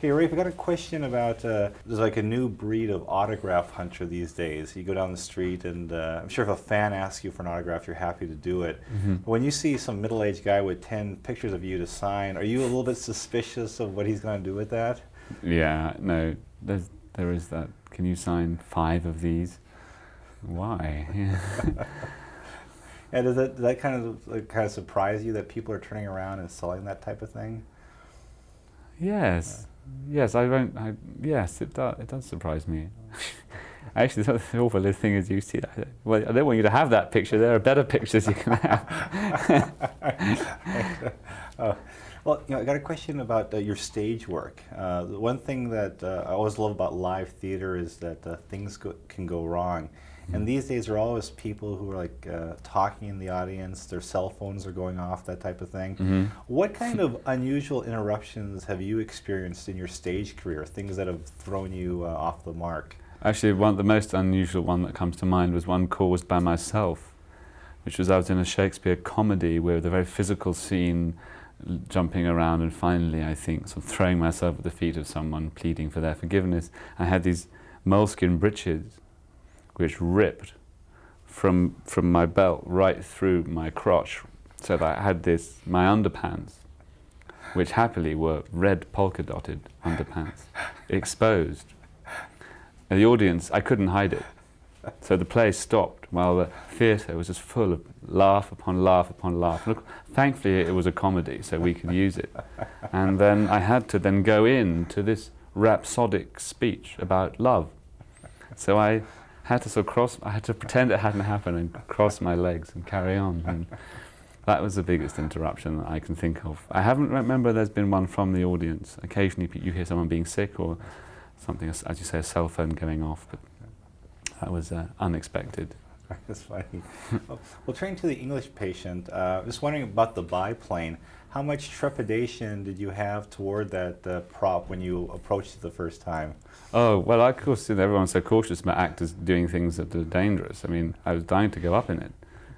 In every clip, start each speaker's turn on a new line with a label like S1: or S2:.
S1: Hey, Rafe, I got a question about, there's like a new breed of autograph hunter these days. You go down the street and I'm sure if a fan asks you for an autograph, you're happy to do it. But when you see some middle-aged guy with 10 pictures of you to sign, are you a little bit suspicious of what he's going to do with that?
S2: Yeah, no, there is that. Can you sign 5 of these? Why? Yeah.
S1: And does that kind of surprise you that people are turning around and selling that type of thing?
S2: Yes, yes, yes, it does surprise me. Actually, the awful thing is you see that. Well, I don't want you to have that picture. There are better pictures you can have.
S1: Oh. Well, I got a question about your stage work. The one thing that I always love about live theater is that things can go wrong. And these days there are always people who are like talking in the audience, their cell phones are going off, that type of thing. What kind of unusual interruptions have you experienced in your stage career, things that have thrown you off the mark?
S2: Actually, the most unusual one that comes to mind was one caused by myself, which was I was in a Shakespeare comedy with a very physical scene, jumping around, and finally, I think, sort of throwing myself at the feet of someone, pleading for their forgiveness. I had these moleskin breeches which ripped from my belt right through my crotch, so that I had my underpants, which happily were red polka-dotted underpants, exposed. And the audience, I couldn't hide it. So the play stopped while the theatre was just full of laugh upon laugh upon laugh. Look, thankfully it was a comedy, so we could use it. And then I had to then go into this rhapsodic speech about love. So I had to I had to pretend it hadn't happened and cross my legs and carry on. And that was the biggest interruption that I can think of. I haven't remember there's been one from the audience. Occasionally you hear someone being sick or something, as you say, a cell phone going off, but that was unexpected.
S1: That's funny. Well, turning to the English patient, just wondering about the biplane. How much trepidation did you have toward that prop when you approached it the first time?
S2: Oh, well, of course, everyone's so cautious about actors doing things that are dangerous. I mean, I was dying to go up in it.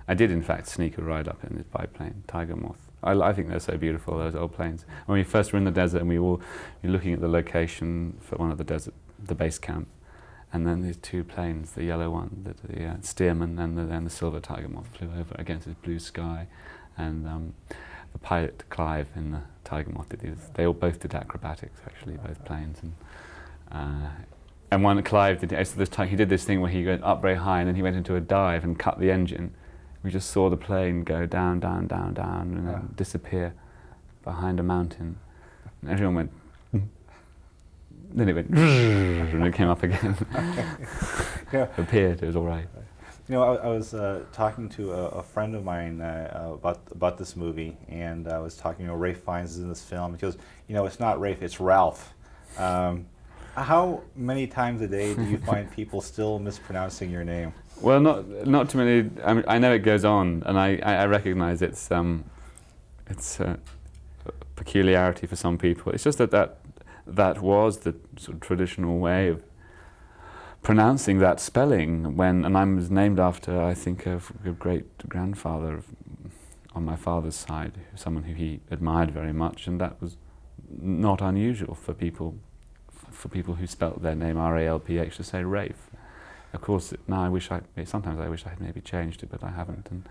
S2: I did, in fact, sneak a ride up in this biplane, Tiger Moth. I think they're so beautiful, those old planes. When we first were in the desert and we were looking at the location for one of the base camp, and then these 2 planes, the yellow one, the Stearman, and the silver Tiger Moth flew over against this blue sky, and the pilot Clive in the Tiger Moth they all both did acrobatics, actually, both planes, and one Clive did. So this time he did this thing where he went up very high and then he went into a dive and cut the engine. We just saw the plane go down, down, down, down, and then disappear behind a mountain, and everyone went. Then it went, and it came up again. Appeared, it was all right.
S1: You know, I was talking to a friend of mine about this movie, and I was talking, Ralph Fiennes is in this film. He goes, it's not Ralph, it's Ralph. How many times a day do you find people still mispronouncing your name?
S2: Well, not too many. I mean, I know it goes on, and I recognise it's a peculiarity for some people. It's just that was the sort of traditional way of pronouncing that spelling and I was named after, I think, a great-grandfather on my father's side, someone who he admired very much, and that was not unusual for people who spelt their name R-A-L-P-H to say Rafe. Of course, now sometimes I wish I had maybe changed it, but I haven't, and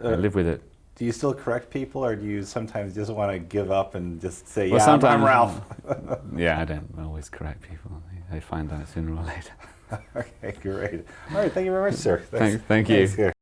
S2: I live with it.
S1: Do you still correct people, or do you sometimes just want to give up and just say,
S2: well,
S1: yeah, I'm Ralph?
S2: Yeah, I don't always correct people. They find out sooner or later.
S1: Okay, great. All right, thank you very much, sir.
S2: Thank you.
S1: Thanks,